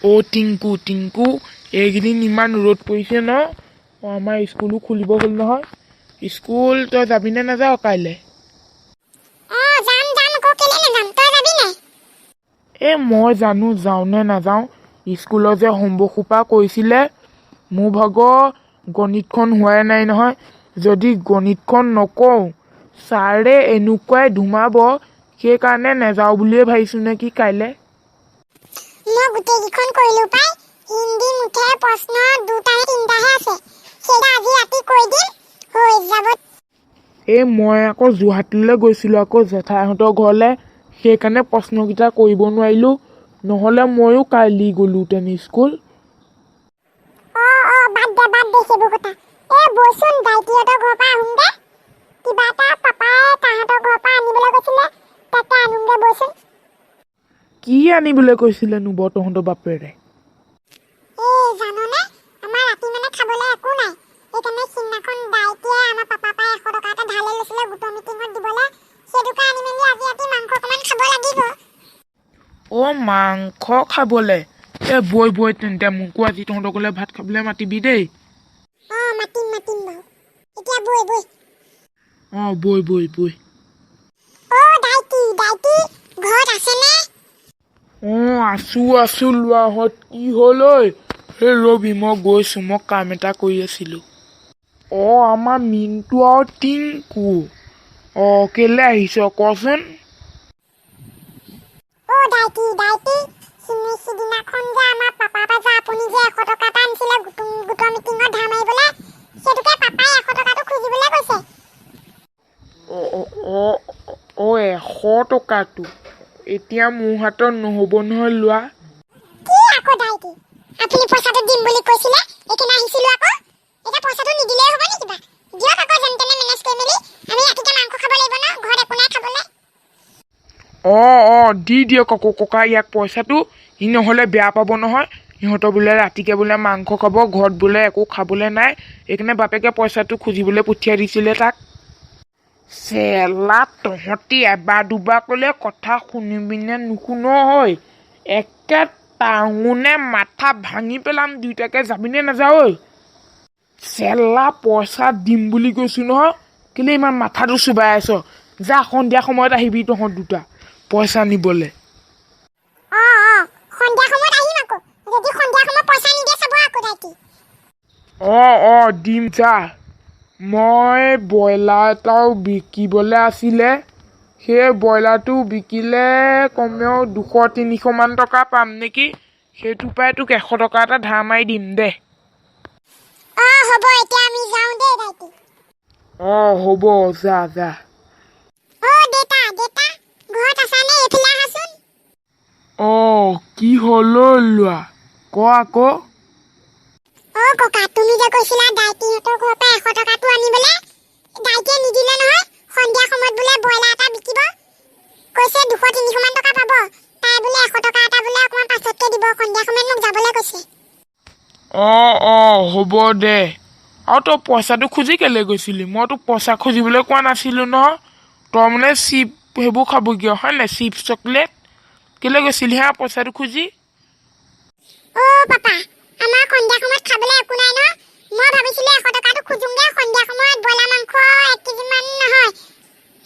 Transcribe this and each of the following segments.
অ' টিংকু টিংকু এইকেইদিন ইমান ৰ'দ পৰিছে ন। আমাৰ স্কুলো খুলিব হ'ল নহয়। স্কুল তই যাবিনে নাযাৱ কাইলৈ? মই জানো যাওঁ নে নাযাওঁ। স্কুলৰ যে হোমৱৰ্ক সোপা কৰিছিলে, মোৰ ভাগৰ গণিতখন হোৱাই নাই নহয়। যদি গণিতখন নকওঁ ছাৰে এনেকুৱাই ধুমাব, সেইকাৰণে নাযাওঁ বুলিয়ে ভাবিছোঁ নেকি কাইলৈ। মই গোটেইকেইখন কৰিলো পাই। হিন্দী মুঠে প্ৰশ্ন 2টা নে 3টাহে আছে। সেইটা আজি ৰাতি কৈ দিম, হৈ যাব। মই আকৌ যোৰহাটলৈ গৈছিলোঁ আকৌ জেঠাইহঁতৰ ঘৰলৈ, সেইকাৰণে প্ৰশ্নকেইটা কৰিব নোৱাৰিলোঁ। নহ'লে ময়ো কাইলৈ গ'লোহেঁতেন স্কুল। বাদ দে সেইবোৰ কথা। বৈচোন দাইটিহঁতৰ ঘৰৰ পৰা আহোঁগে। কিবা এটা পাপাই তাহাঁতৰ ঘৰৰ পৰা আনিবলৈ কৈছিলে, তাকে আনোগে বৈচোন। কি আনিবলৈ কৈছিলেনো বৰ তহঁতৰ বাপেৰে? জাননে, আমাৰ ৰাতি মানে খাবলৈ একো নাই। সেইকাৰণে সিদিনাখন দাইটিয়ে আমাৰ পাপাৰ পৰা 100 টকা এটা ধাৰলৈ লৈছিলে গোটৰ মিটিঙত দিবলৈ। সেইটোকে আনি মেলি আজি ৰাতি মাংস অকণমান খাব লাগিব। মাংস খাবলৈ? বৈ তেন্তে মোকো আজি তহঁতৰ ঘৰলৈ ভাত খাবলৈ মাতিবি দেই। মাতিম বাৰু। এতিয়া বৈ। বৈ। দাইটি ঘৰত আছেনে? আছো লোৱাহঁত। কি হ'ল ঐ? ৰবি মই গৈছোঁ, মই কাম এটা কৰি আছিলোঁ। আমাৰ মিনটো আৰু টিংকু। কেলে আহিছ কচোন? দাইটি সিদিনাখন যে আমাৰ পাপাৰ পৰা যে আপুনি যে 100 টকা এটা আনিছিলে গোটৰ মিটিঙত ধাৰ মাৰিবলৈ, সেইটোকে পাপাই 100 টকাটো খুজিবলৈ কৈছে। 100 টকাটো এতিয়া মোৰ হাতত নহ'ব নহয় লোৱা। কি আকৌ দাইটি, আপুনি পইচাটো দিম বুলি কৈছিলে, এইখিনি আহিছিলোঁ আকৌ। এতিয়া পইচাটো নিদিলেই হ'ব নেকি কিবা? দিয়ক আকৌ যেন তেনে মেনেজ কৰি মেলি। আমি ৰাতিকে মাংস খাব লাগিব ন, ঘৰত একো নাই খাবলৈ। দি দিয়ক আকৌ ককা ইয়াক পইচাটো। ই নহ'লে বেয়া পাব নহয়। সিহঁতৰ বোলে ৰাতিকে বোলে মাংস খাব, ঘৰত বোলে একো খাবলৈ নাই, সেইকাৰণে বাপেকে পইচাটো খুজিবলৈ পঠিয়াই দিছিলে তাক। চেলা তহঁতি এবাৰ দুবাৰ ক'লে কথা শুনিবিনে নুশুন হয়? একে টাঙোনে মাথা ভাঙি পেলাম দুইটাকে, যাবিনে নাযাওঁ ঐ? চেলা পইচা দিম বুলি কৈছোঁ নহয়, কেলে ইমান মাথাটো চুবাই আছ? যা সন্ধিয়া সময়ত আহিবি তহঁত দুটা পইচা নিবলৈ। সন্ধিয়া সময়ত আহিম আকৌ। যদি সন্ধিয়া সময়ত পইচা নিদিয়ে চাব আকৌ দাইটি। দিম যা। মই ব্ৰইলাৰ এটাও বিকিবলৈ আছিলে, সেই ব্ৰইলাৰটো বিকিলে কমেও 200-300 মান টকা পাম নেকি। সেইটো পাই তোক 100 টকা এটা ধাৰ মাৰি দিম দে। হ'ব, এতিয়া আমি যাওঁ দেই দাইটি। হ'ব, যা। দেতা ঘৰত আছানে? এইফালে আহাচোন। কি হ'ল লোৱা? ক আকৌ। ককা, তুমি যে কৈছিলা দাইটিহঁতৰ ঘৰৰ পৰা 100 টকাটো আনিবলৈ, দাইটিয়ে নিদিলে নহয়। সন্ধিয়া সময়ত বোলে ব্ৰইলাৰ এটা বিকিব কৈছে, 200-300 মান টকা পাব। তাই বোলে 100 টকা এটা বোলে অকণমান পাছতকৈ দিব, সন্ধিয়া সময়ত মোক যাবলৈ কৈছে। হ'ব দে। আৰু তই পইচাটো খুজি কেলে গৈছিলি? মই তোক পইচা খুজিবলৈ কোৱা নাছিলোঁ নহয়। তই মানে চিপ সেইবোৰ খাবগৈ হয় নাই, চিপছ চকলেট কেলে গৈছিলি পইচাটো খুজি? পাপা, আমাৰ সন্ধিয়া সময়ত খাবলৈ একো নাই ন। মই ভাবিছিলোঁ 100 টকাটো খুজোংগে, সন্ধিয়া সময়ত ব্ৰইলাৰ মাংস 1 কেজি মান নহয়,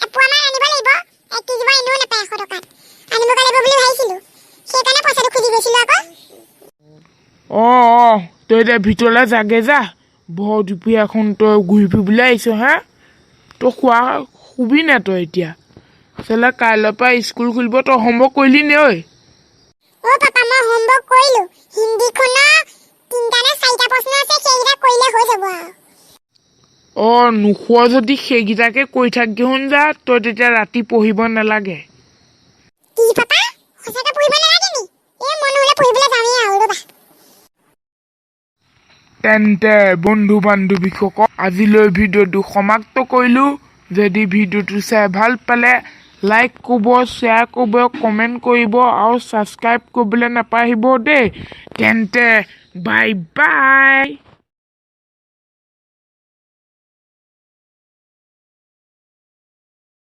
এপোৱা মান আনিব লাগিব। 1 কেজি মান এনেও নাপায় 100 টকাত, আনিব লাগিব বুলি ভাবিছিলোঁ। সেইকাৰণে পইচাটো খুজি গৈছিলোঁ আকৌ। তই এতিয়া ভিতৰলৈ যাগে যা। বৰ দুপৰীয়াখন তই ঘূৰি ফুৰিবলৈ আহিছ তই শুবি নে তই এতিয়া? আচলতে কাইলৈৰ পৰা স্কুল খুলিব, তই হোমৱৰ্ক কৰিলি নে ঐ? পাপা, মই হোমৱৰ্ক কৰিলোঁ। হিন্দীখনৰ 3টা নে 4টা প্ৰশ্ন আছে, সেইকেইটা কৰিলে হৈ যাব আৰু। নোখোৱা যদি সেইকেইটাকে কৰি থাকগৈচোন যা। তই তেতিয়া ৰাতি পঢ়িব নালাগে। কি পাপা, সঁচাকৈ পঢ়িব নালাগে নি? মই নহ'লে পঢ়িবলৈ যামেই আৰু, ৰ'বা। তেন্তে বন্ধু বান্ধৱীসকল, আজিলৈ ভিডিঅ'টো সমাপ্ত কৰিলোঁ। যদি ভিডিঅ'টো চাই ভাল পালে লাইক কৰিব, শ্বেয়াৰ কৰিব, কমেণ্ট কৰিব আৰু ছাবস্ক্ৰাইব কৰিবলৈ নাপাহৰিব দেই। তেন্তে বাই।